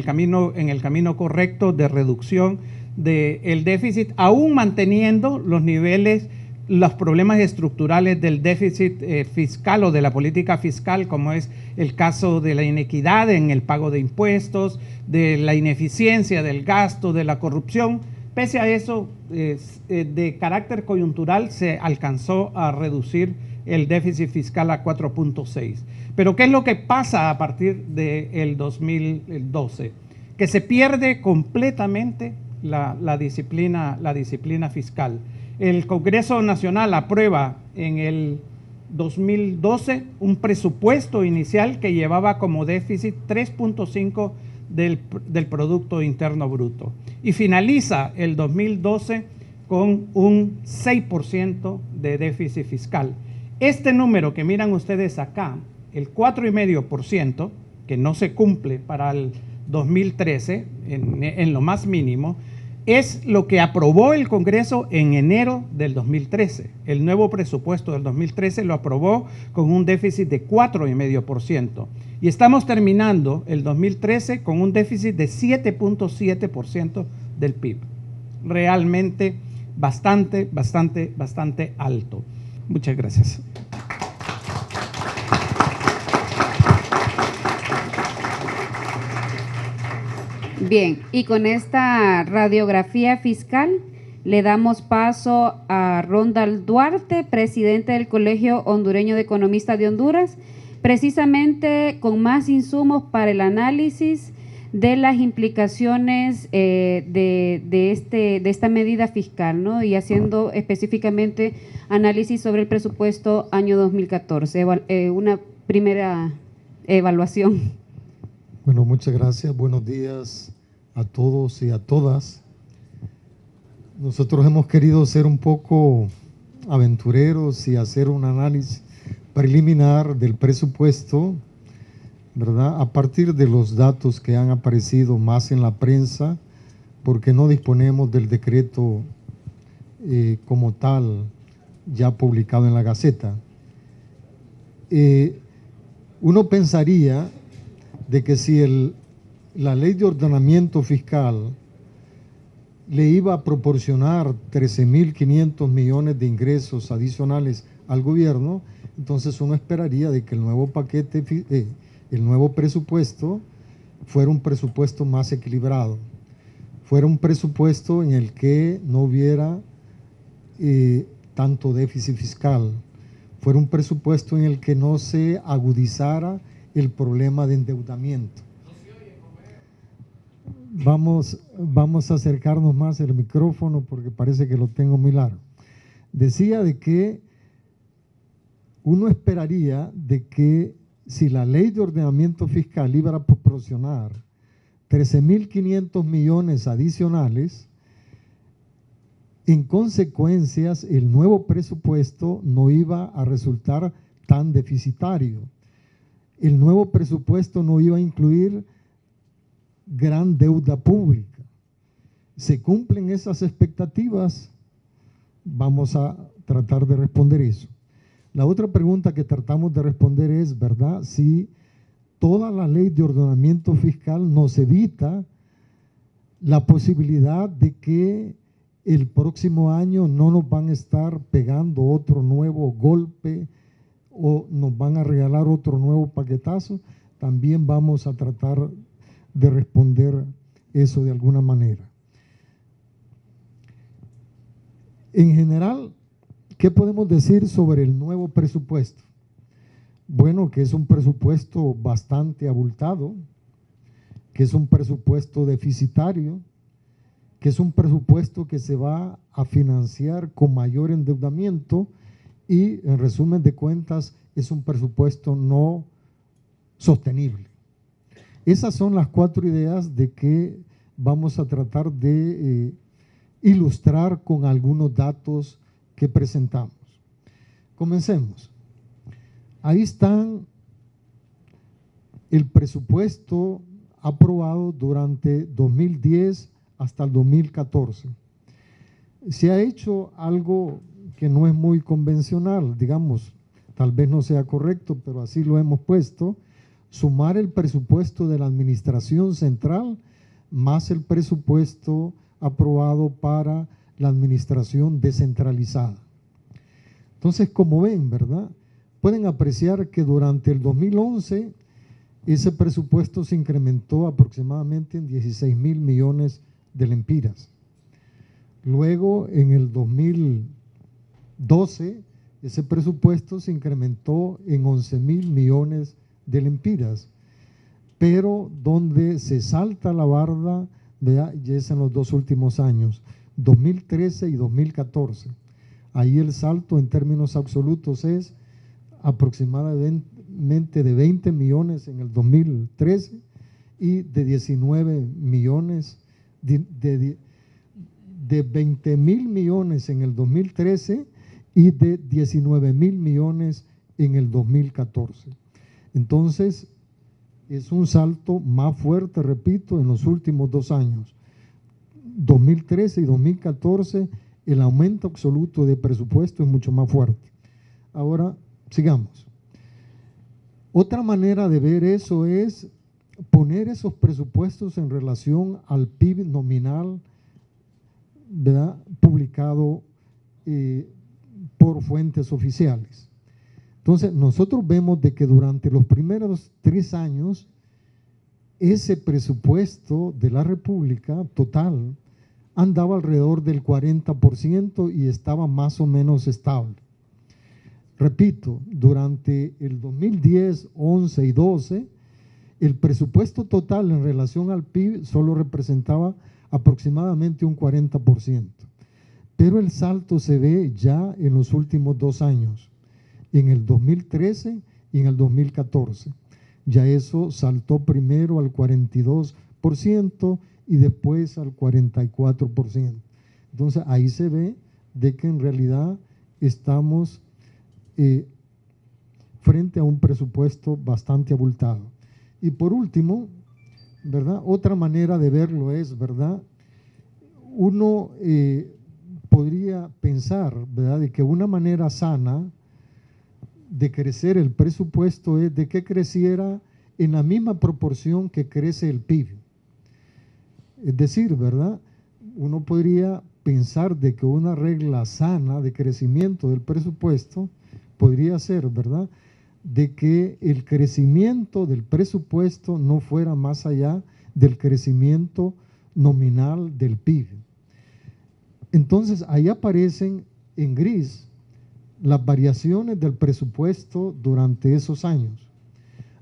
camino correcto de reducción del déficit, aún manteniendo los niveles, los problemas estructurales del déficit fiscal o de la política fiscal, como es el caso de la inequidad en el pago de impuestos, de la ineficiencia del gasto, de la corrupción. Pese a eso, de carácter coyuntural, se alcanzó a reducir el déficit fiscal a 4.6. Pero ¿qué es lo que pasa a partir del 2012? Que se pierde completamente la disciplina fiscal. El Congreso Nacional aprueba en el 2012 un presupuesto inicial que llevaba como déficit 3.5 del Producto Interno Bruto y finaliza el 2012 con un 6% de déficit fiscal. Este número que miran ustedes acá, el 4,5%, que no se cumple para el 2013 en lo más mínimo, es lo que aprobó el Congreso en enero del 2013. El nuevo presupuesto del 2013 lo aprobó con un déficit de 4,5%. Y estamos terminando el 2013 con un déficit de 7.7% del PIB. Realmente bastante alto. Muchas gracias. Bien, y con esta radiografía fiscal le damos paso a Rondal Duarte, presidente del Colegio Hondureño de Economistas de Honduras, precisamente con más insumos para el análisis de las implicaciones de esta medida fiscal, ¿no? Y haciendo específicamente análisis sobre el presupuesto año 2014, una primera evaluación. Bueno, muchas gracias. Buenos días a todos y a todas. Nosotros hemos querido ser un poco aventureros y hacer un análisis preliminar del presupuesto, ¿verdad? A partir de los datos que han aparecido más en la prensa, porque no disponemos del decreto como tal ya publicado en la Gaceta. Uno pensaría de que si la ley de ordenamiento fiscal le iba a proporcionar 13.500 millones de ingresos adicionales al gobierno, entonces uno esperaría de que el nuevo paquete, el nuevo presupuesto fuera un presupuesto más equilibrado, fuera un presupuesto en el que no hubiera tanto déficit fiscal, fuera un presupuesto en el que no se agudizara el problema de endeudamiento. Vamos a acercarnos más al micrófono porque parece que lo tengo muy largo. Decía de que uno esperaría de que si la ley de ordenamiento fiscal iba a proporcionar 13.500 millones adicionales, en consecuencias el nuevo presupuesto no iba a resultar tan deficitario. El nuevo presupuesto no iba a incluir gran deuda pública. ¿Se cumplen esas expectativas? Vamos a tratar de responder eso. La otra pregunta que tratamos de responder es, ¿verdad?, si toda la ley de ordenamiento fiscal nos evita la posibilidad de que el próximo año no nos van a estar pegando otro nuevo golpe o nos van a regalar otro nuevo paquetazo. También vamos a tratar de responder eso de alguna manera. En general, ¿qué podemos decir sobre el nuevo presupuesto? Bueno, que es un presupuesto bastante abultado, que es un presupuesto deficitario, que es un presupuesto que se va a financiar con mayor endeudamiento y, en resumen de cuentas, es un presupuesto no sostenible. Esas son las 4 ideas de que vamos a tratar de ilustrar con algunos datos que presentamos. Comencemos. Ahí están el presupuesto aprobado durante 2010 hasta el 2014. Se ha hecho algo que no es muy convencional, digamos, tal vez no sea correcto, pero así lo hemos puesto, sumar el presupuesto de la administración central más el presupuesto aprobado para la administración descentralizada. Entonces, como ven, ¿verdad?, pueden apreciar que durante el 2011 ese presupuesto se incrementó aproximadamente en 16.000 millones de lempiras. Luego, en el 2012, ese presupuesto se incrementó en 11.000 millones de lempiras, pero donde se salta la barda, ya es en los 2 últimos años, 2013 y 2014. Ahí el salto en términos absolutos es aproximadamente de 20 millones en el 2013 y de 19 millones, de 20.000 millones en el 2013 y de 19.000 millones en el 2014. Entonces, es un salto más fuerte, repito, en los últimos 2 años. 2013 y 2014, el aumento absoluto de presupuesto es mucho más fuerte. Ahora, sigamos. Otra manera de ver eso es poner esos presupuestos en relación al PIB nominal, ¿verdad?, publicado por fuentes oficiales. Entonces, nosotros vemos de que durante los primeros 3 años, ese presupuesto de la República total andaba alrededor del 40% y estaba más o menos estable. Repito, durante el 2010, 11 y 12, el presupuesto total en relación al PIB solo representaba aproximadamente un 40%. Pero el salto se ve ya en los últimos 2 años, en el 2013 y en el 2014. Ya eso saltó primero al 42% y después al 44%. Entonces ahí se ve de que en realidad estamos frente a un presupuesto bastante abultado. Y por último, ¿verdad?, otra manera de verlo es, ¿verdad?, uno podría pensar, ¿verdad?, de que una manera sana de crecer el presupuesto es de que creciera en la misma proporción que crece el PIB. Es decir, ¿verdad?, uno podría pensar de que una regla sana de crecimiento del presupuesto podría ser, ¿verdad?, de que el crecimiento del presupuesto no fuera más allá del crecimiento nominal del PIB. Entonces, ahí aparecen en gris las variaciones del presupuesto durante esos años.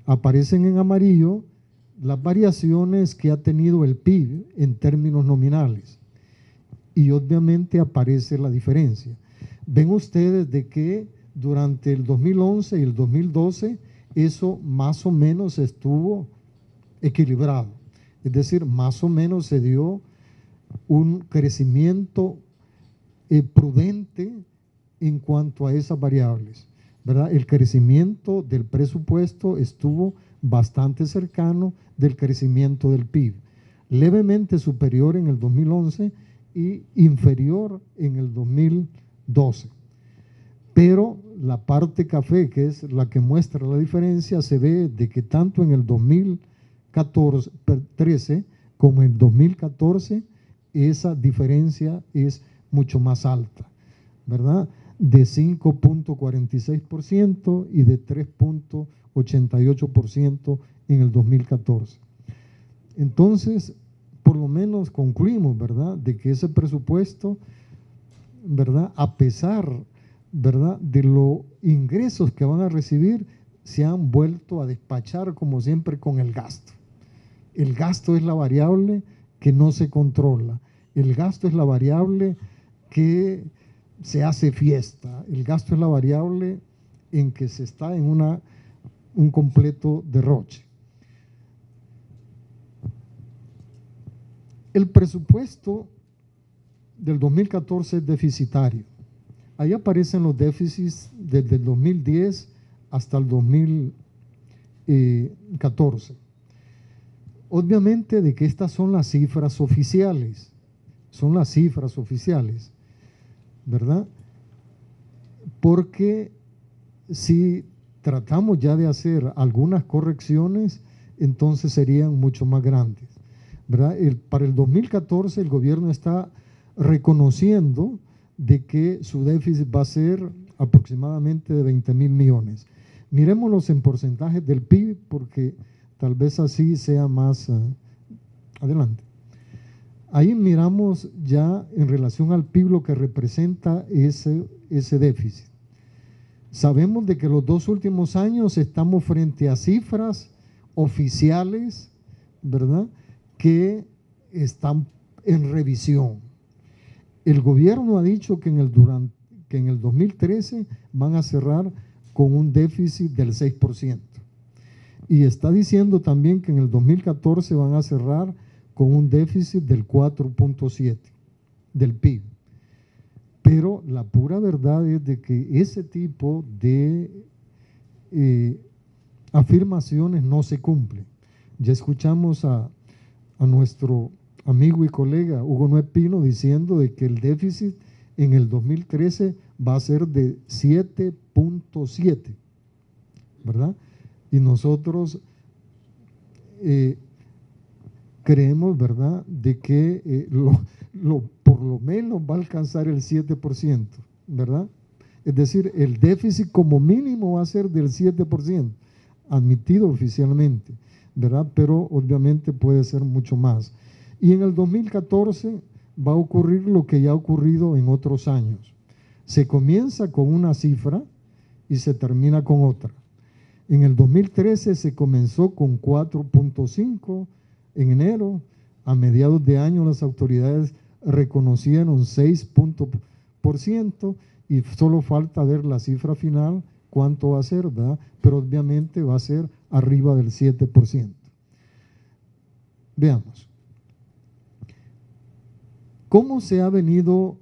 Aparecen en amarillo las variaciones que ha tenido el PIB en términos nominales. Y obviamente aparece la diferencia. Ven ustedes de que durante el 2011 y el 2012 eso más o menos estuvo equilibrado. Es decir, más o menos se dio un crecimiento prudente en cuanto a esas variables, ¿verdad? El crecimiento del presupuesto estuvo bastante cercano del crecimiento del PIB, levemente superior en el 2011 y inferior en el 2012. Pero la parte café, que es la que muestra la diferencia, se ve de que tanto en el 2013 como en el 2014 esa diferencia es mucho más alta, ¿verdad? De 5.46% y de 3.88% en el 2014. Entonces, por lo menos concluimos, ¿verdad?, de que ese presupuesto, ¿verdad?, a pesar, ¿verdad?, de los ingresos que van a recibir, se han vuelto a despachar como siempre con el gasto. El gasto es la variable que no se controla. El gasto es la variable que se hace fiesta. El gasto es la variable en que se está en un completo derroche. El presupuesto del 2014 es deficitario. Ahí aparecen los déficits desde el 2010 hasta el 2014. Obviamente de que estas son las cifras oficiales, ¿verdad? Porque si tratamos ya de hacer algunas correcciones, entonces serían mucho más grandes, ¿verdad? Para el 2014 el gobierno está reconociendo de que su déficit va a ser aproximadamente de 20.000 millones. Miremoslos en porcentajes del PIB porque tal vez así sea más adelante. Ahí miramos ya en relación al PIB lo que representa ese déficit. Sabemos de que los 2 últimos años estamos frente a cifras oficiales, ¿verdad?, que están en revisión. El gobierno ha dicho que en el 2013 van a cerrar con un déficit del 6%. Y está diciendo también que en el 2014 van a cerrar con un déficit del 4.7% del PIB. Pero la pura verdad es de que ese tipo de afirmaciones no se cumplen. Ya escuchamos a nuestro amigo y colega Hugo Noé Pino diciendo de que el déficit en el 2013 va a ser de 7.7, ¿verdad? Y nosotros creemos, ¿verdad?, de que por lo menos va a alcanzar el 7%, ¿verdad? Es decir, el déficit como mínimo va a ser del 7%, admitido oficialmente, ¿verdad? Pero obviamente puede ser mucho más. Y en el 2014 va a ocurrir lo que ya ha ocurrido en otros años. Se comienza con una cifra y se termina con otra. En el 2013 se comenzó con 4.5 en enero. A mediados de año las autoridades reconocieron 6% y solo falta ver la cifra final, cuánto va a ser, ¿verdad? Pero obviamente va a ser arriba del 7%. Veamos. ¿Cómo se ha venido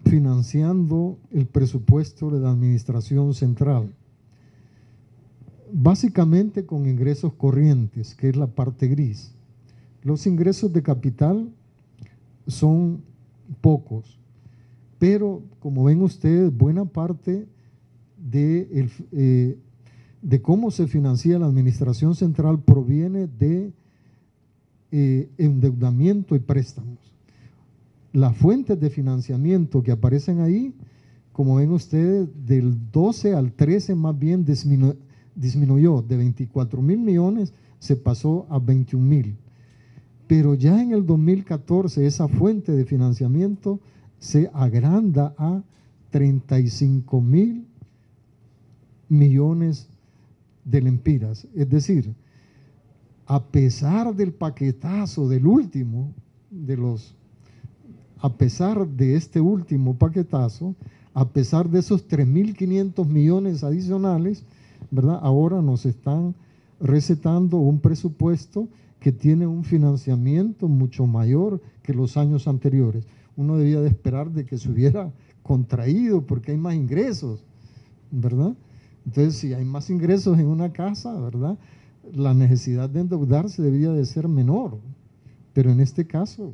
financiando el presupuesto de la administración central? Básicamente con ingresos corrientes, que es la parte gris. Los ingresos de capital son pocos, pero como ven ustedes, buena parte de cómo se financia la administración central proviene de endeudamiento y préstamos. Las fuentes de financiamiento que aparecen ahí como ven ustedes, del 12 al 13 más bien disminuyó, de 24.000 millones se pasó a 21.000. Pero ya en el 2014 esa fuente de financiamiento se agranda a 35.000 millones de lempiras. Es decir, a pesar del paquetazo del último, a pesar de este último paquetazo, a pesar de esos 3.500 millones adicionales, ¿verdad? Ahora nos están recetando un presupuesto que tiene un financiamiento mucho mayor que los años anteriores. Uno debía de esperar de que se hubiera contraído porque hay más ingresos, ¿verdad? Entonces, si hay más ingresos en una casa, ¿verdad?, la necesidad de endeudarse debería de ser menor. Pero en este caso,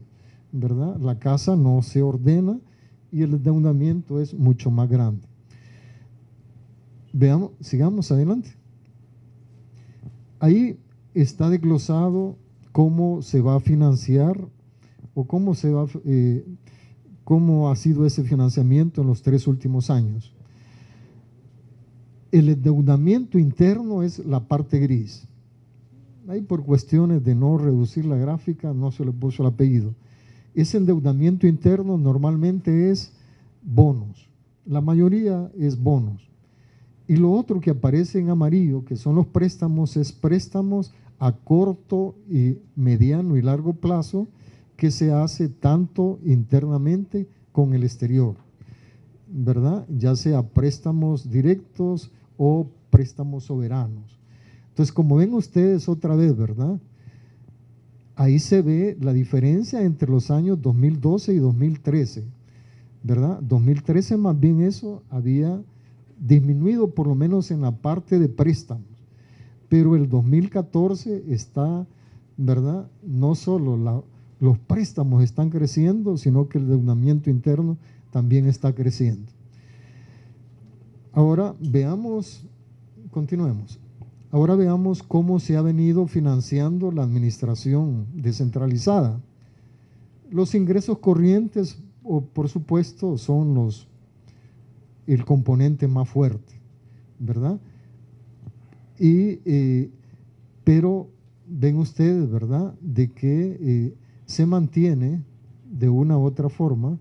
¿verdad?, la casa no se ordena y el endeudamiento es mucho más grande. Veamos, sigamos adelante. Ahí está desglosado cómo se va a financiar o cómo ha sido ese financiamiento en los 3 últimos años. El endeudamiento interno es la parte gris. Ahí por cuestiones de no reducir la gráfica no se le puso el apellido. Ese endeudamiento interno normalmente es bonos. La mayoría es bonos. Y lo otro que aparece en amarillo, que son los préstamos, es préstamos a corto y mediano y largo plazo que se hace tanto internamente con el exterior, ¿verdad? Ya sea préstamos directos o préstamos soberanos. Entonces, como ven ustedes otra vez, ¿verdad?, ahí se ve la diferencia entre los años 2012 y 2013, ¿verdad? 2013 más bien eso había disminuido por lo menos en la parte de préstamos, pero el 2014 está, ¿verdad?, no solo los préstamos están creciendo, sino que el endeudamiento interno también está creciendo. Ahora veamos, continuemos. Ahora veamos cómo se ha venido financiando la administración descentralizada. Los ingresos corrientes, por supuesto, son el componente más fuerte, ¿verdad? Pero ven ustedes, ¿verdad?, de que se mantiene de una u otra forma,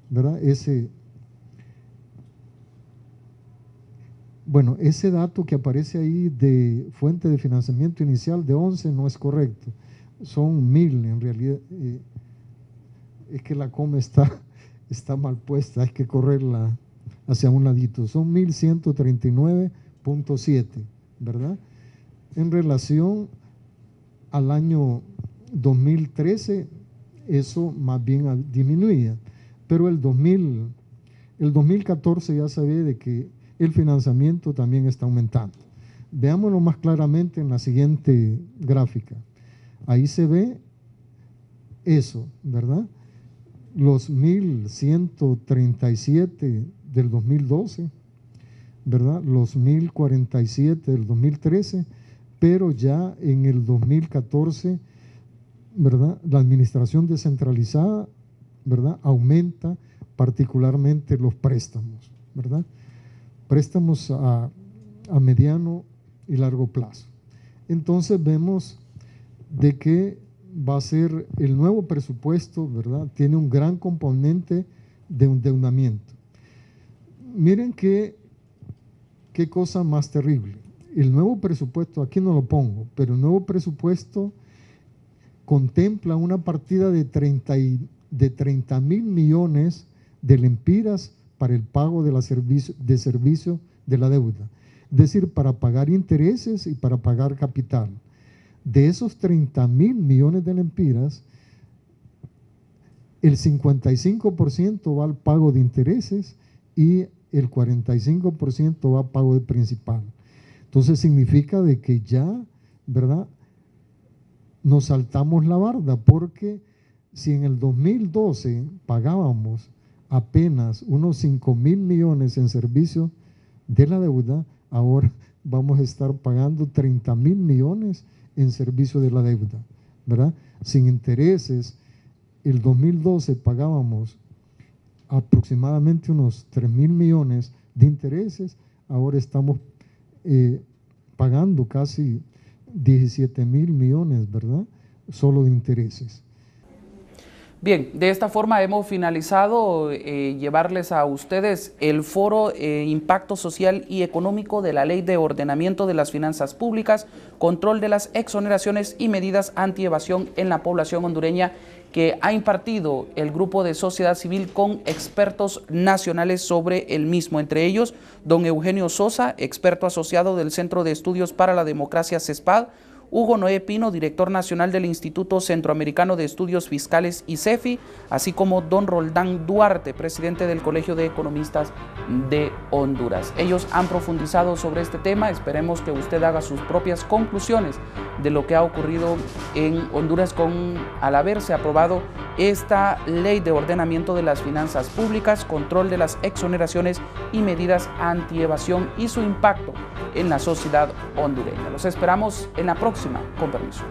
¿verdad? Ese dato que aparece ahí de fuente de financiamiento inicial de 11 no es correcto, son 1.000 en realidad. Es que la coma está mal puesta, hay que correrla hacia un ladito, son 1.139.7, ¿verdad? En relación al año 2013, eso más bien disminuía, pero el 2014 ya se ve de que el financiamiento también está aumentando. Veámoslo más claramente en la siguiente gráfica. Ahí se ve eso, ¿verdad? Los 1.137 del 2012, ¿verdad? Los 1.047 del 2013, pero ya en el 2014, ¿verdad?, la administración descentralizada, ¿verdad?, aumenta particularmente los préstamos, ¿verdad? Préstamos a mediano y largo plazo. Entonces vemos de que va a ser el nuevo presupuesto, ¿verdad?, tiene un gran componente de endeudamiento. Miren qué cosa más terrible. El nuevo presupuesto, aquí no lo pongo, pero el nuevo presupuesto contempla una partida de 30.000 millones de lempiras para el pago de servicio de la deuda, es decir, para pagar intereses y para pagar capital. De esos 30.000 millones de lempiras, el 55% va al pago de intereses y el 45% va a pago de principal. Entonces significa de que ya, ¿verdad?, nos saltamos la barda, porque si en el 2012 pagábamos apenas unos 5.000 millones en servicio de la deuda, ahora vamos a estar pagando 30.000 millones en servicio de la deuda, ¿verdad? Sin intereses, el 2012 pagábamos aproximadamente unos 3.000 millones de intereses, ahora estamos pagando casi 17.000 millones, ¿verdad? Solo de intereses. Bien, de esta forma hemos finalizado llevarles a ustedes el foro Impacto Social y Económico de la Ley de Ordenamiento de las Finanzas Públicas, Control de las Exoneraciones y Medidas Antievasión en la Población Hondureña, que ha impartido el grupo de sociedad civil con expertos nacionales sobre el mismo, entre ellos don Eugenio Sosa, experto asociado del Centro de Estudios para la Democracia CESPAD, Hugo Noé Pino, director nacional del Instituto Centroamericano de Estudios Fiscales y CEFI, así como don Roldán Duarte, presidente del Colegio de Economistas de Honduras. Ellos han profundizado sobre este tema, esperemos que usted haga sus propias conclusiones de lo que ha ocurrido en Honduras al haberse aprobado esta Ley de Ordenamiento de las Finanzas Públicas, Control de las Exoneraciones y Medidas Antievasión y su impacto en la sociedad hondureña. Los esperamos en la próxima. Con permiso.